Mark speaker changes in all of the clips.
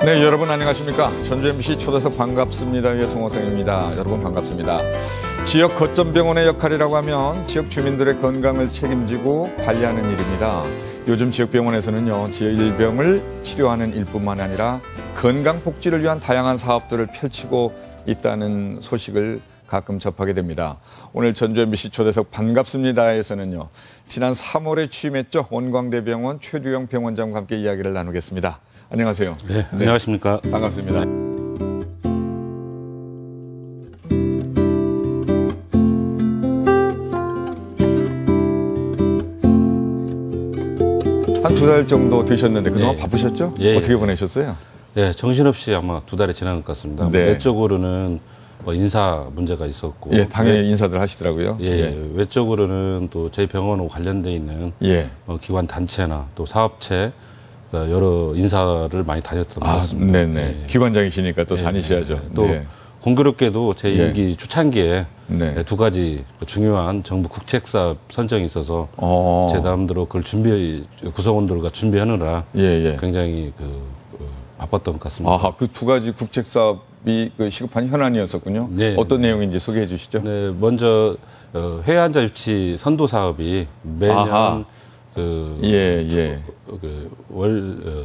Speaker 1: 네, 여러분 안녕하십니까. 전주 MBC 초대석 반갑습니다. 송호성입니다. 여러분 반갑습니다. 지역 거점병원의 역할이라고 하면 지역 주민들의 건강을 책임지고 관리하는 일입니다. 요즘 지역병원에서는요, 질병을 치료하는 일뿐만 아니라 건강복지를 위한 다양한 사업들을 펼치고 있다는 소식을 가끔 접하게 됩니다. 오늘 전주 MBC 초대석 반갑습니다에서는요, 지난 3월에 취임했죠. 원광대병원 최두영 병원장과 함께 이야기를 나누겠습니다. 안녕하세요.
Speaker 2: 네, 안녕하십니까.
Speaker 1: 반갑습니다. 한 2달 정도 되셨는데 그동안 바쁘셨죠? 어떻게 보내셨어요?
Speaker 2: 예, 정신없이 아마 2달이 지난 것 같습니다. 외적으로는 인사 문제가 있었고.
Speaker 1: 예, 당연히 인사들 하시더라고요.
Speaker 2: 외적으로는 또 저희 병원하고 관련돼 있는 기관 단체나 또 사업체 여러 인사를 많이 다녔던 것 같습니다.
Speaker 1: 네네. 기관장이시니까 또 다니셔야죠.
Speaker 2: 또 공교롭게도 제 임기 초창기에 2가지 중요한 정부 국책사업 선정이 있어서 제 나름대로 그걸 구성원들과 준비하느라 굉장히 바빴던 것 같습니다.
Speaker 1: 아, 그 2가지 국책사업이 시급한 현안이었었군요.
Speaker 2: 네.
Speaker 1: 어떤 내용인지 소개해 주시죠.
Speaker 2: 네, 먼저 회환자 유치 선도 사업이 매년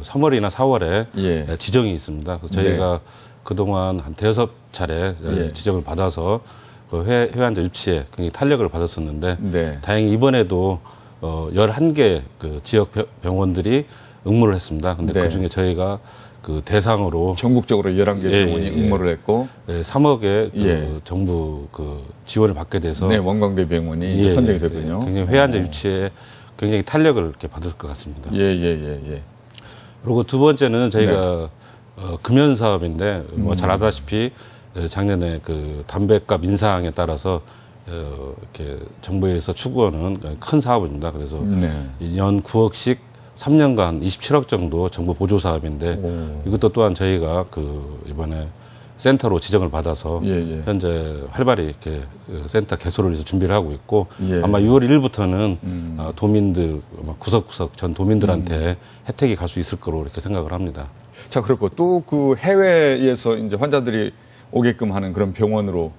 Speaker 2: 3월이나 4월에 지정이 있습니다. 그래서 저희가 그동안 한 5차례 지정을 받아서 회환자 유치에 굉장히 탄력을 받았었는데 다행히 이번에도 11개 지역 병원들이 응모를 했습니다. 근데 그중에 저희가 대상으로
Speaker 1: 전국적으로 11개 병원이 응모를 했고
Speaker 2: 3억의 정부 지원을 받게 돼서
Speaker 1: 원광대 병원이 선정이 됐군요.
Speaker 2: 굉장히 회환자 유치에 굉장히 탄력을 이렇게 받을 것 같습니다. 그리고 두 번째는 저희가 금연 사업인데 잘 아다시피 작년에 담배값 인상에 따라서 이렇게 정부에서 추구하는 큰 사업입니다. 그래서 연 9억씩 3년간 27억 정도 정부 보조 사업인데 이것도 또한 저희가 이번에 센터로 지정을 받아서 현재 활발히 이렇게 센터 개소를 위해서 준비를 하고 있고 아마 6월 1일부터는 도민들 구석구석 전 도민들한테 혜택이 갈 수 있을 거로 이렇게 생각을 합니다.
Speaker 1: 자, 그렇고 또 해외에서 이제 환자들이 오게끔 하는 그런 병원으로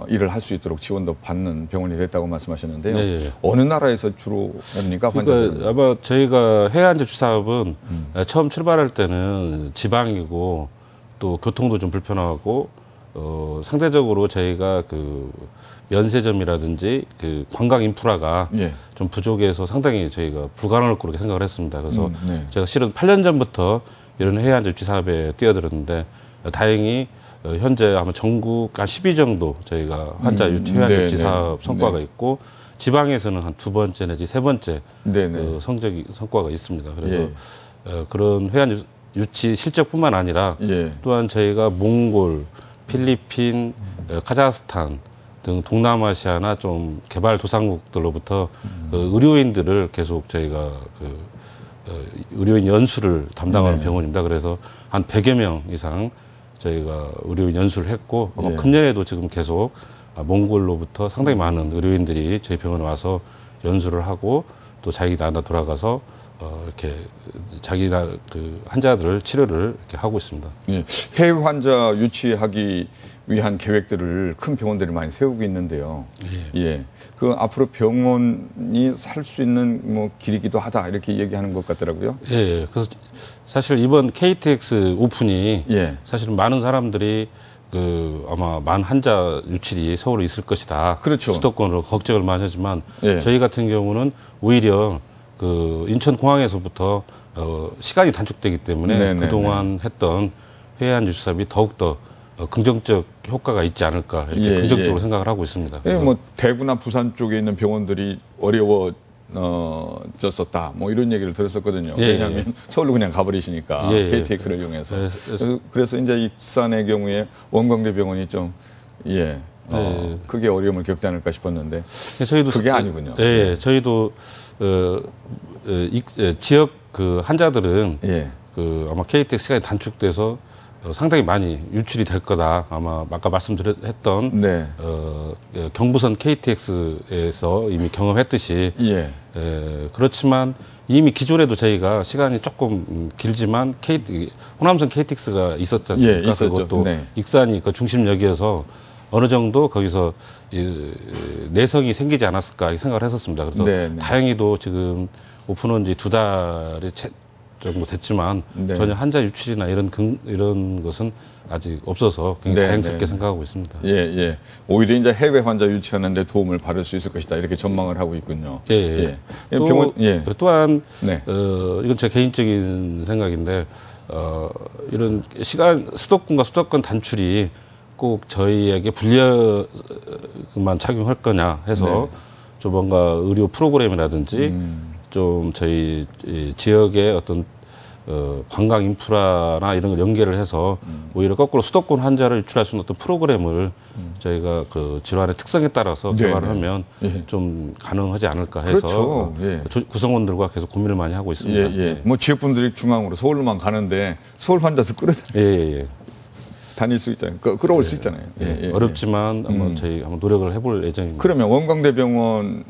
Speaker 1: 일을 할 수 있도록 지원도 받는 병원이 됐다고 말씀하셨는데요. 어느 나라에서 주로 옵니까, 환자들?
Speaker 2: 그러니까 아마 저희가 회환자 유치 사업은 처음 출발할 때는 지방이고 또 교통도 좀 불편하고 상대적으로 저희가 면세점이라든지 관광 인프라가 좀 부족해서 상당히 저희가 불가능할 거로 생각을 했습니다. 그래서 제가 실은 8년 전부터 이런 회환자 유치 사업에 뛰어들었는데 다행히 현재 아마 전국 한 10위 정도 저희가 회환자 유치 사업 성과가 있고 지방에서는 한 2번째 내지 3번째 성과가 있습니다. 그래서 그런 회환자 유치 실적뿐만 아니라 또한 저희가 몽골, 필리핀, 카자흐스탄 등 동남아시아나 좀 개발도상국들로부터 의료인들을 계속 저희가 의료인 연수를 담당하는 병원입니다. 그래서 한 100여 명 이상 저희가 의료인 연수를 했고 금년에도 지금 계속 몽골로부터 상당히 많은 의료인들이 저희 병원에 와서 연수를 하고 또 자기 나라 돌아가서 이렇게 자기 나라 환자들을 치료를 이렇게 하고 있습니다.
Speaker 1: 해외 환자 유치하기 위한 계획들을 큰 병원들이 많이 세우고 있는데요. 앞으로 병원이 살 수 있는 길이기도 하다 이렇게 얘기하는 것 같더라고요.
Speaker 2: 그래서 사실 이번 KTX 오픈이 사실은 많은 사람들이 아마 많은 환자 유출이 서울에 있을 것이다.
Speaker 1: 그렇죠.
Speaker 2: 수도권으로 걱정을 많이 하지만 저희 같은 경우는 오히려 인천공항에서부터 시간이 단축되기 때문에 그동안 했던 회환 유치 사업이 더욱더 긍정적 효과가 있지 않을까 이렇게 긍정적으로 생각을 하고 있습니다.
Speaker 1: 대구나 부산 쪽에 있는 병원들이 어려워졌었다 이런 얘기를 들었었거든요. 왜냐하면 서울로 그냥 가버리시니까 KTX를 이용해서. 그래서 이제 익산의 경우에 원광대 병원이 좀 크게 어려움을 겪지 않을까 싶었는데
Speaker 2: 저희도
Speaker 1: 그게 아니군요.
Speaker 2: 저희도 지역 환자들은 아마 KTX 시간이 단축돼서 상당히 많이 유출이 될 거다. 아마 아까 말씀드렸던
Speaker 1: 네.
Speaker 2: 경부선 KTX에서 이미 경험했듯이
Speaker 1: 예.
Speaker 2: 그렇지만 이미 기존에도 저희가 시간이 조금 길지만 호남선 KTX가 있었지 않습니까?
Speaker 1: 예, 있었죠.
Speaker 2: 그것도
Speaker 1: 네.
Speaker 2: 익산이 그 중심역이어서 어느 정도 거기서 내성이 생기지 않았을까 이렇게 생각을 했었습니다. 그래서
Speaker 1: 네, 네.
Speaker 2: 다행히도 지금 오픈한 지 2달이 정도 됐지만
Speaker 1: 네.
Speaker 2: 전혀 환자 유출이나 이런 것은 아직 없어서 굉장히
Speaker 1: 네,
Speaker 2: 다행스럽게
Speaker 1: 네.
Speaker 2: 생각하고 있습니다.
Speaker 1: 예, 예. 오히려 이제 해외 환자 유치하는데 도움을 받을 수 있을 것이다. 이렇게 전망을 하고 있군요.
Speaker 2: 예, 예.
Speaker 1: 예. 병원, 예.
Speaker 2: 또한,
Speaker 1: 네.
Speaker 2: 이건 제 개인적인 생각인데, 이런 수도권과 수도권 단출이 꼭 저희에게 불리하게만 작용할 거냐 해서
Speaker 1: 네.
Speaker 2: 좀 뭔가 의료 프로그램이라든지 좀 저희 지역의 어떤 관광 인프라나 이런 걸 연계를 해서 오히려 거꾸로 수도권 환자를 유출할 수 있는 어떤 프로그램을 저희가 그 질환의 특성에 따라서 개발을 하면 좀 가능하지 않을까 해서
Speaker 1: 그렇죠. 예.
Speaker 2: 구성원들과 계속 고민을 많이 하고 있습니다.
Speaker 1: 예, 예. 뭐 지역분들이 중앙으로 서울로만 가는데 서울 환자도 끌어다닐 수 있잖아요. 끌어올 수 있잖아요. 예, 예,
Speaker 2: 어렵지만 한번 저희 한번 노력을 해볼 예정입니다.
Speaker 1: 그러면 원광대병원만이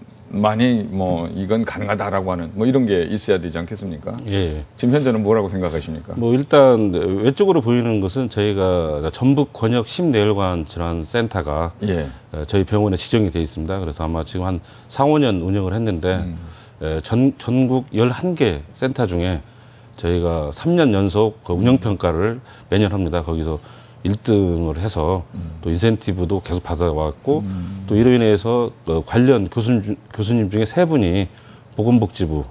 Speaker 1: 뭐 이건 가능하다라고 하는 뭐 이런 게 있어야 되지 않겠습니까?
Speaker 2: 예.
Speaker 1: 지금 현재는 뭐라고 생각하십니까?
Speaker 2: 뭐 일단 외적으로 보이는 것은 저희가 전북 권역 심내혈관 질환 센터가
Speaker 1: 예.
Speaker 2: 저희 병원에 지정이 돼 있습니다. 그래서 아마 지금 한 4, 5년 운영을 했는데 전국 11개 센터 중에 저희가 3년 연속 그 운영평가를 매년 합니다. 거기서 1등을 해서 또 인센티브도 계속 받아왔고 또 이로 인해서 관련 교수님 중에 3분이 보건복지부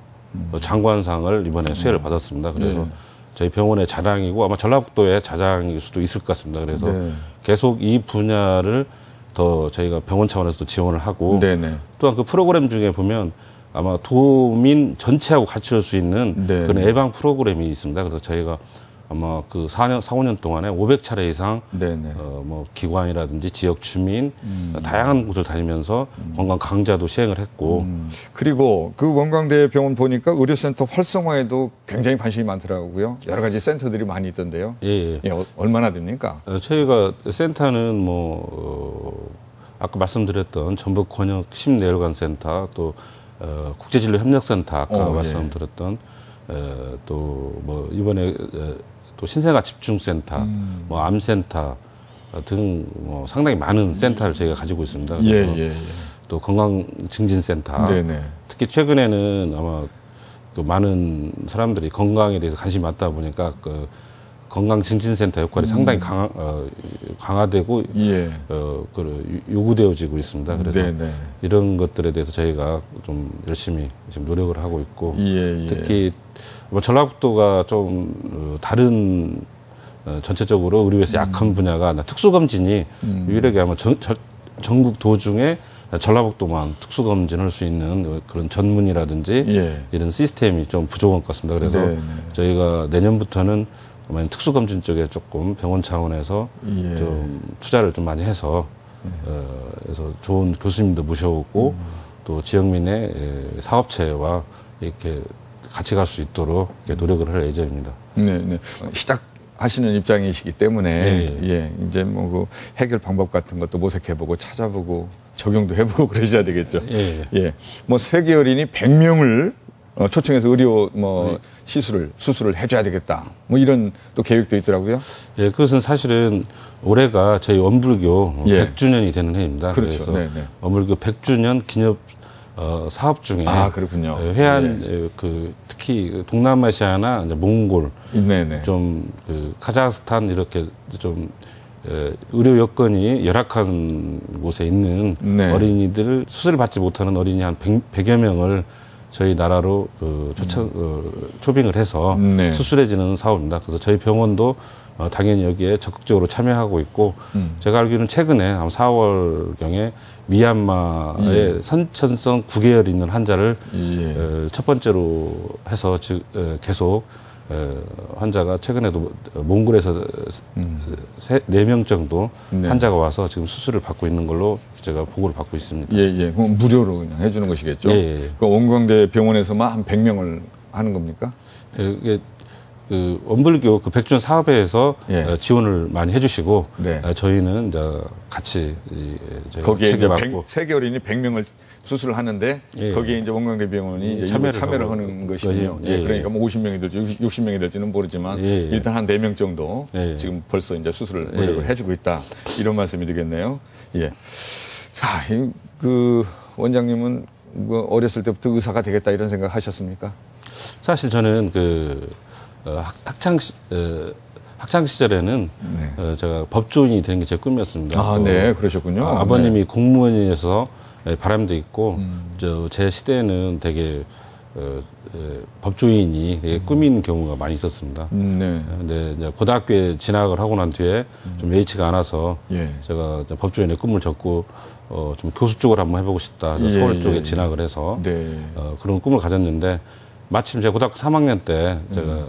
Speaker 2: 장관상을 이번에 수혜를 받았습니다. 그래서 저희 병원의 자랑이고 아마 전라북도의 자랑일 수도 있을 것 같습니다. 그래서 계속 이 분야를 더 저희가 병원 차원에서도 지원을 하고 또한 그 프로그램 중에 보면 아마 도민 전체하고 같이 올 수 있는 그런 예방 프로그램이 있습니다. 그래서 저희가 아마 그 4, 5년 동안에 500차례 이상 뭐 기관이라든지 지역 주민 다양한 곳을 다니면서 건강 강좌도 시행을 했고
Speaker 1: 그리고 그 원광대병원 보니까 의료센터 활성화에도 굉장히 관심이 많더라고요. 여러 가지 센터들이 많이 있던데요.
Speaker 2: 예.
Speaker 1: 얼마나 됩니까?
Speaker 2: 저희가 센터는 뭐 아까 말씀드렸던 전북 권역 심내혈관 센터 또 국제진료협력센터 아까 말씀드렸던 또 뭐 이번에 또 신생아 집중센터, 뭐 암센터 등 뭐 상당히 많은 센터를 저희가 가지고 있습니다. 또 건강증진센터. 특히 최근에는 아마 그 많은 사람들이 건강에 대해서 관심이 많다 보니까 그 건강증진센터 역할이 상당히 강화되고 요구되어지고 있습니다. 그래서 이런 것들에 대해서 저희가 좀 열심히 지금 노력을 하고 있고 특히 뭐 전라북도가 좀 다른 전체적으로 의료에서 약한 분야가 특수검진이 유일하게 아마 전국 도중에 전라북도만 특수검진할 수 있는 그런 전문이라든지 이런 시스템이 좀 부족한 것 같습니다. 그래서 저희가 내년부터는 특수검진 쪽에 조금 병원 차원에서 좀 투자를 좀 많이 해서 그래서 좋은 교수님도 모셔오고 또 지역민의 사업체와 이렇게 같이 갈 수 있도록 이렇게 노력을 할 예정입니다. 시작하시는
Speaker 1: 입장이시기 때문에 이제 뭐 그 해결 방법 같은 것도 모색해보고 찾아보고 적용도 해보고 그러셔야 되겠죠. 뭐 세계 어린이 100명을 초청해서 의료 수술을 해줘야 되겠다. 뭐 이런 또 계획도 있더라고요.
Speaker 2: 그것은 사실은 올해가 저희 원불교 100주년이 되는 해입니다.
Speaker 1: 그렇죠.
Speaker 2: 그래서 원불교 100주년 기념 사업 중에
Speaker 1: 그렇군요.
Speaker 2: 해안 특히 동남아시아나 이제 몽골, 좀 그 카자흐스탄 이렇게 좀 의료 여건이 열악한 곳에 있는 어린이들 수술을 받지 못하는 어린이 한 100여 명을 저희 나라로 초빙을 해서 수술해지는 사업입니다. 그래서 저희 병원도 당연히 여기에 적극적으로 참여하고 있고 제가 알기로는 최근에 한 4월경에 미얀마의 선천성 구개열이 있는 환자를 첫 번째로 해서 계속 환자가 최근에도 몽골에서 4명 정도 환자가 와서 지금 수술을 받고 있는 걸로 제가 보고를 받고 있습니다.
Speaker 1: 그럼 무료로 그냥 해주는 것이겠죠? 그 원광대 병원에서만 한 100명을 하는 겁니까?
Speaker 2: 원불교 그 백준 사업회에서
Speaker 1: 예.
Speaker 2: 지원을 많이 해주시고
Speaker 1: 네.
Speaker 2: 저희는 이제 같이
Speaker 1: 거기에 이제 3개월이니 100명을 수술을 하는데
Speaker 2: 예.
Speaker 1: 거기에 이제 원광대 병원이 이제 참여를 하는 것이군요.
Speaker 2: 예.
Speaker 1: 그러니까 뭐 50명이 될지 60명이 될지는 모르지만 일단 한 4명 정도 지금 벌써 이제 수술을 노력을 해주고 있다. 이런 말씀이 되겠네요. 예. 자, 그 원장님은 어렸을 때부터 의사가 되겠다 이런 생각 하셨습니까?
Speaker 2: 사실 저는 학창 시절에는
Speaker 1: 네.
Speaker 2: 제가 법조인이 되는 게 제 꿈이었습니다.
Speaker 1: 아, 네, 그러셨군요.
Speaker 2: 아버님이 네. 공무원이어서 바람도 있고, 제 시대에는 되게 법조인이 되게 꿈인 경우가 많이 있었습니다.
Speaker 1: 네.
Speaker 2: 근데 이제 고등학교에 진학을 하고 난 뒤에 좀 여의치가 않아서
Speaker 1: 예.
Speaker 2: 제가 법조인의 꿈을 접고 좀 교수 쪽을 한번 해보고 싶다. 서울 쪽에 진학을 해서
Speaker 1: 네.
Speaker 2: 그런 꿈을 가졌는데 마침 제가 고등학교 3학년 때 제가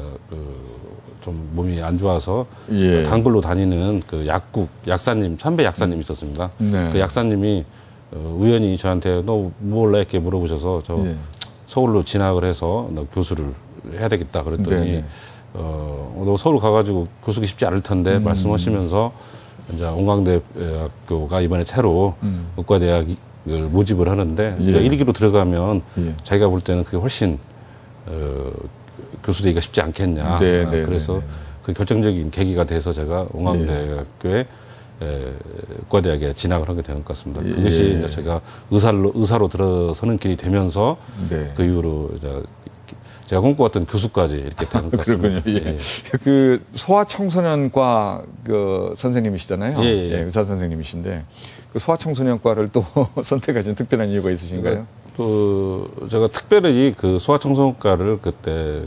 Speaker 2: 좀 몸이 안 좋아서 단골로 다니는 그 약사님, 선배 약사님이 있었습니다.
Speaker 1: 네.
Speaker 2: 그 약사님이 우연히 저한테 너 몰라 이렇게 물어보셔서 저 서울로 진학을 해서 너 교수를 해야 되겠다 그랬더니 너 서울 가가지고 교수기 쉽지 않을 텐데 말씀하시면서 이제 원광대학교가 이번에 새로 의과대학을 모집을 하는데 우리가 1기로 들어가면 자기가 볼 때는 그게 훨씬 교수되기가 쉽지 않겠냐. 그래서 그 결정적인 계기가 돼서 제가 원광대학교에 의과대학에 진학을 하게 된 것 같습니다. 그것이 이제 제가 의사로 들어서는 길이 되면서 그 이후로 이제 제가 꿈꿔왔던 교수까지 이렇게 된 것 같습니다.
Speaker 1: 그렇군요. 예. 그 소아청소년과 그 선생님이시잖아요. 의사 선생님이신데 그 소아청소년과를 또 선택하신 특별한 이유가 있으신가요?
Speaker 2: 제가 특별히 그 소아청소년과를 그때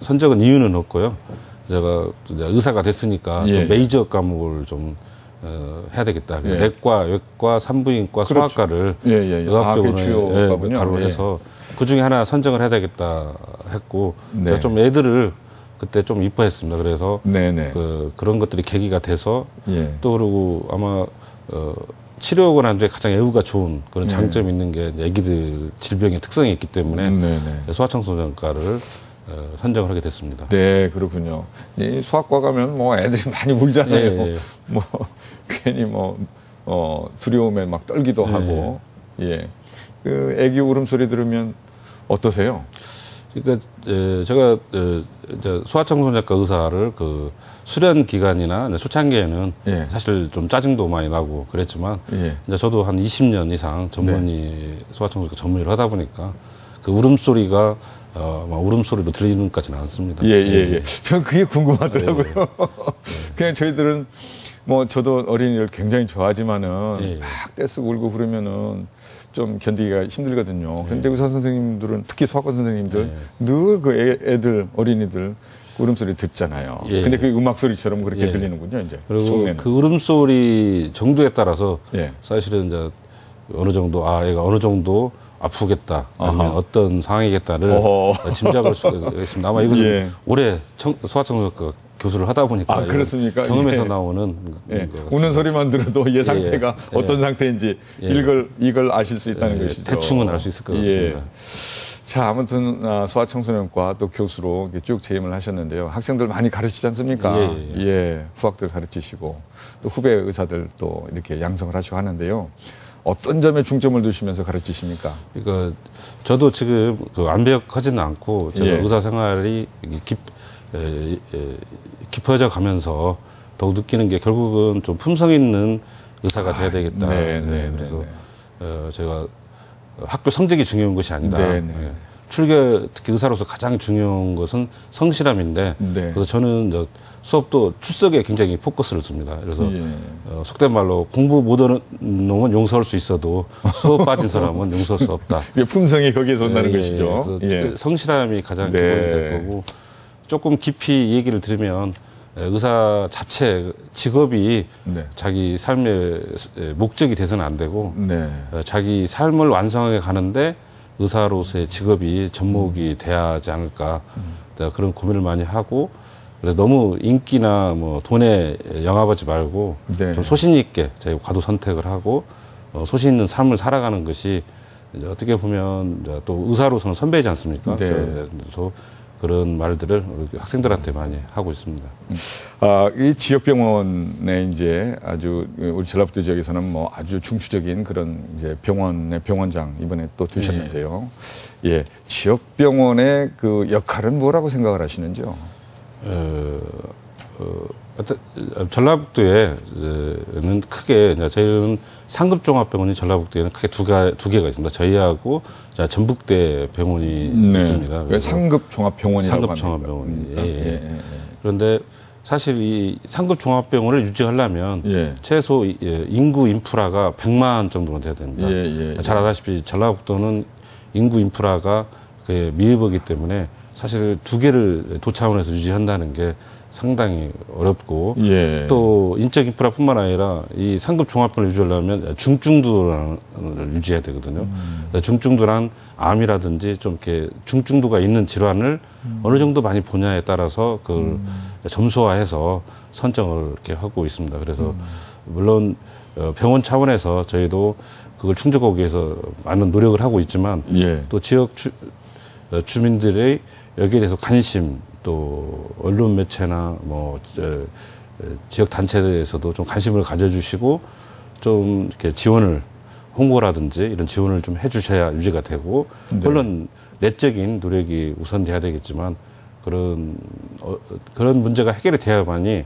Speaker 2: 선정한 이유는 없고요. 제가 의사가 됐으니까 좀 메이저 과목을 좀 해야 되겠다. 외과, 산부인과,
Speaker 1: 그렇죠.
Speaker 2: 소아과를 의학적으로 가로 해서 그 중에 하나 선정을 해야 되겠다 했고 제가 좀 애들을 그때 좀 이뻐했습니다. 그래서 그런 것들이 계기가 돼서 또 그리고 아마 치료하고 난 뒤에 가장 애우가 좋은 그런 장점이 있는 게 애기들 질병의 특성이 있기 때문에 소아청소년과를 선정을 하게 됐습니다.
Speaker 1: 네, 그렇군요. 이 소아과 가면 뭐 애들이 많이 울잖아요. 뭐 괜히 두려움에 막 떨기도 하고. 그 애기 울음소리 들으면 어떠세요?
Speaker 2: 그러니까 제가 이제 소아청소년과 의사를 그 수련 기간이나 초창기에는 사실 좀 짜증도 많이 나고 그랬지만 이제 저도 한 20년 이상 소아청소년과 전문의를 하다 보니까 그 울음소리가 울음소리로 들리는 것까지는 않습니다.
Speaker 1: 전 그게 궁금하더라고요. 그냥 저희들은 저도 어린이를 굉장히 좋아하지만은 막 떼쓰고 울고 그러면은 좀 견디기가 힘들거든요. 그런데 의사 선생님들은 특히 소아과 선생님들 늘 그 애들, 어린이들 울음소리 듣잖아요. 근데 그 음악 소리처럼 그렇게 들리는군요, 이제.
Speaker 2: 그리고
Speaker 1: 속내는.
Speaker 2: 그 울음소리 정도에 따라서 사실은 이제 어느 정도, 애가 어느 정도 아프겠다, 아니면 어떤 상황이겠다를 짐작할 수가 있습니다. 아마 이것은 올해 소아청소년과 교수를 하다 보니까
Speaker 1: 그렇습니까?
Speaker 2: 경험에서 나오는
Speaker 1: 우는 소리만 들어도 얘 상태가 어떤 상태인지 이걸 아실 수 있다는 것이죠.
Speaker 2: 대충은 알 수 있을 것 같습니다.
Speaker 1: 자, 아무튼 소아청소년과 또 교수로 쭉 재임을 하셨는데요. 학생들 많이 가르치지 않습니까? 후학들 가르치시고 또 후배 의사들 또 이렇게 양성을 하시고 하는데요. 어떤 점에 중점을 두시면서 가르치십니까? 그러니까
Speaker 2: 저도 지금 완벽하지는 않고 제가 의사 생활이 깊어져 가면서 더욱 느끼는 게 결국은 좀 품성 있는 의사가 돼야 되겠다. 그래서 제가 학교 성적이 중요한 것이 아니다. 특히 의사로서 가장 중요한 것은 성실함인데 그래서 저는 수업도 출석에 굉장히 포커스를 둡니다. 그래서 속된 말로 공부 못하는 놈은 용서할 수 있어도 수업 빠진 사람은 용서할 수 없다.
Speaker 1: 품성이 거기에서 온다는 것이죠.
Speaker 2: 성실함이 가장 기본이 될 거고 조금 깊이 얘기를 들으면 의사 자체 직업이 자기 삶의 목적이 돼서는 안 되고 자기 삶을 완성해 가는데 의사로서의 직업이 접목이 돼야 하지 않을까 그런 고민을 많이 하고 그래서 너무 인기나 돈에 영합하지 말고 좀 소신 있게 자기 과도 선택을 하고 소신 있는 삶을 살아가는 것이 이제 어떻게 보면 이제 또 의사로서는 선배이지 않습니까?
Speaker 1: 네.
Speaker 2: 그래서 그런 말들을 우리 학생들한테 많이 하고 있습니다.
Speaker 1: 이 지역병원에 이제 아주 우리 전라북도 지역에서는 뭐 아주 중추적인 그런 이제 병원의 병원장 이번에 또 되셨는데요. 예, 지역병원의 그 역할은 뭐라고 생각을 하시는지요?
Speaker 2: 전라북도에는 크게 저희는 상급종합병원이 전라북도에는 크게 두 개가 있습니다. 저희하고 전북대 병원이 있습니다.
Speaker 1: 상급종합병원이라고 합니다.
Speaker 2: 상급종합병원이. 그런데 사실 이 상급종합병원을 유지하려면 최소 인구 인프라가 100만 정도는 돼야 됩니다. 잘 알다시피 전라북도는 인구 인프라가 미흡하기 때문에 사실 두 개를 도차원에서 유지한다는 게 상당히 어렵고 또 인적 인프라뿐만 아니라 이 상급 종합병원을 유지하려면 중증도를 유지해야 되거든요. 중증도란 암이라든지 좀 이렇게 중증도가 있는 질환을 어느 정도 많이 보냐에 따라서 그걸 점수화해서 선정을 이렇게 하고 있습니다. 그래서 물론 병원 차원에서 저희도 그걸 충족하기 위해서 많은 노력을 하고 있지만 또 지역 주민들의 여기에 대해서 관심 또 언론 매체나 뭐 지역 단체에서도 좀 관심을 가져주시고 좀 이렇게 지원을 홍보라든지 이런 지원을 좀 해주셔야 유지가 되고 물론 내적인 노력이 우선돼야 되겠지만 그런 문제가 해결이 되어야만이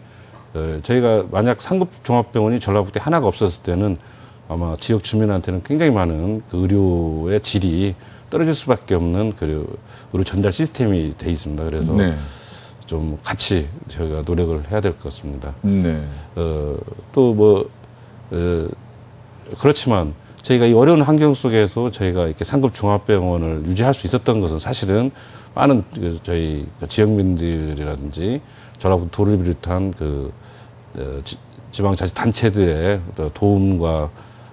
Speaker 2: 저희가 만약 상급종합병원이 전라북도에 하나가 없었을 때는 아마 지역 주민한테는 굉장히 많은 그 의료의 질이 떨어질 수밖에 없는 그 의료 전달 시스템이 돼 있습니다. 그래서 좀 같이 저희가 노력을 해야 될 것 같습니다. 또 그렇지만 저희가 이 어려운 환경 속에서 저희가 이렇게 상급 종합병원을 유지할 수 있었던 것은 사실은 많은 저희 지역민들이라든지 전라북도를 비롯한 지방자치단체들의 도움과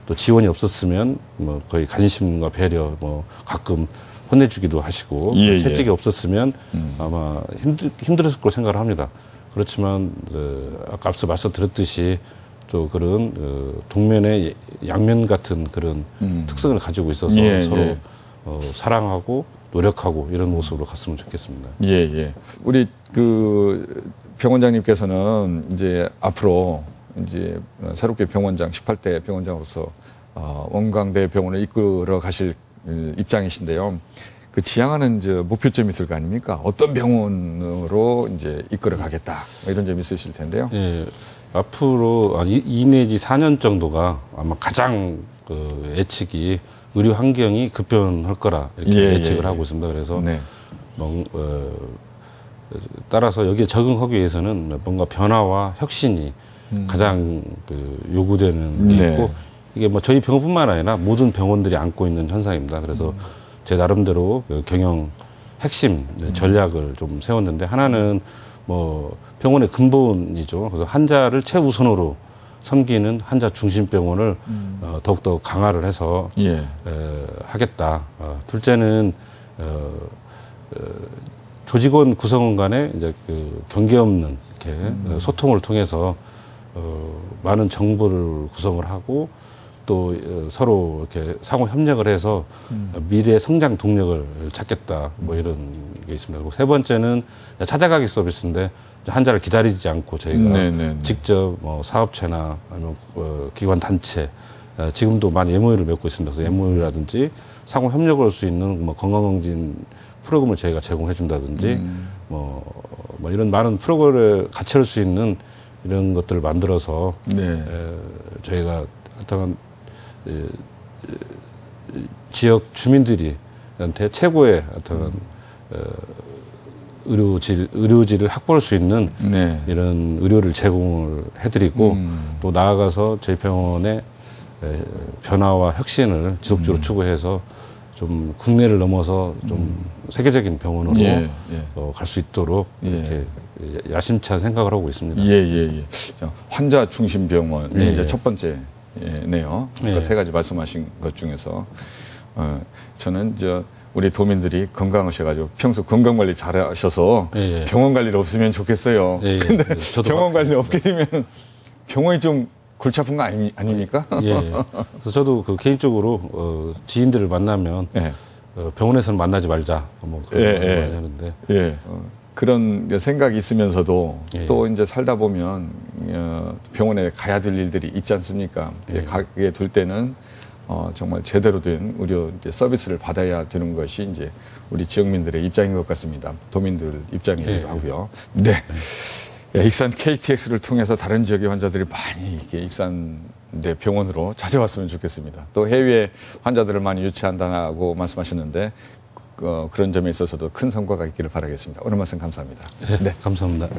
Speaker 2: 또 지원이 없었으면 뭐 거의 관심과 배려 가끔 혼내주기도 하시고 채찍이 없었으면 아마 힘들었을 거로 생각을 합니다. 그렇지만 아까 앞서 말씀드렸듯이 또 그런 동면의 양면 같은 그런 특성을 가지고 있어서 서로 사랑하고 노력하고 이런 모습으로 갔으면 좋겠습니다.
Speaker 1: 우리 그 병원장님께서는 이제 앞으로 이제 새롭게 병원장 18대 병원장으로서 원광대 병원을 이끌어 가실 입장이신데요. 그 지향하는 목표점이 있을 거 아닙니까? 어떤 병원으로 이제 이끌어 가겠다 이런 점이 있으실 텐데요.
Speaker 2: 앞으로 2 내지 4년 정도가 아마 가장 예측이 의료 환경이 급변할 거라 이렇게 예측을 하고 있습니다. 그래서 따라서 여기에 적응하기 위해서는 뭔가 변화와 혁신이 가장 요구되는 게 있고 이게 뭐 저희 병원뿐만 아니라 모든 병원들이 안고 있는 현상입니다. 그래서 제 나름대로 경영 핵심 전략을 좀 세웠는데 하나는 뭐 병원의 근본이죠. 그래서 환자를 최우선으로 섬기는 환자 중심 병원을 더욱더 강화를 해서 하겠다. 둘째는 조직원 구성원 간에 이제 경계 없는 이렇게 소통을 통해서 많은 정보를 구성을 하고 또 서로 이렇게 상호 협력을 해서 미래의 성장 동력을 찾겠다. 뭐 이런 게 있습니다. 그리고 세 번째는 찾아가기 서비스인데 환자를 기다리지 않고 저희가 직접 뭐 사업체나 아니면 기관 단체 지금도 많이 MOU를 맺고 있습니다. 그래서 MOU라든지 상호 협력을 할 수 있는 뭐 건강검진 프로그램을 저희가 제공해 준다든지 뭐 이런 많은 프로그램을 같이 할 수 있는 이런 것들을 만들어서 저희가 하여튼 지역 주민들이한테 최고의 어떤 의료질을 확보할 수 있는 이런 의료를 제공을 해드리고 또 나아가서 저희 병원의 변화와 혁신을 지속적으로 추구해서 좀 국내를 넘어서 좀 세계적인 병원으로 갈 수 있도록 이렇게 야심찬 생각을 하고 있습니다.
Speaker 1: 환자 중심 병원이 이제 첫 번째네요. 그러니까 세 가지 말씀하신 것 중에서 저는 우리 도민들이 건강하셔가지고 평소 건강 관리 잘하셔서 병원 관리를 없으면 좋겠어요. 근데 병원 관리 없게 되면 병원이 좀 골치 아픈 거 아닙니까?
Speaker 2: 예. 그래서 저도 그 개인적으로 지인들을 만나면
Speaker 1: 예.
Speaker 2: 병원에서는 만나지 말자 뭐 그런 걸 많이 하는데.
Speaker 1: 예. 그런 생각이 있으면서도
Speaker 2: 예.
Speaker 1: 또 이제 살다 보면 병원에 가야 될 일들이 있지 않습니까?
Speaker 2: 예.
Speaker 1: 가게 될 때는 정말 제대로 된 의료 이제 서비스를 받아야 되는 것이 이제 우리 지역민들의 입장인 것 같습니다. 도민들 입장이기도 하고요. 네. 익산 KTX를 통해서 다른 지역의 환자들이 많이 이렇게 익산 병원으로 찾아왔으면 좋겠습니다. 또 해외 환자들을 많이 유치한다고 말씀하셨는데 그런 점에 있어서도 큰 성과가 있기를 바라겠습니다. 오늘 말씀 감사합니다.
Speaker 2: 네. 감사합니다.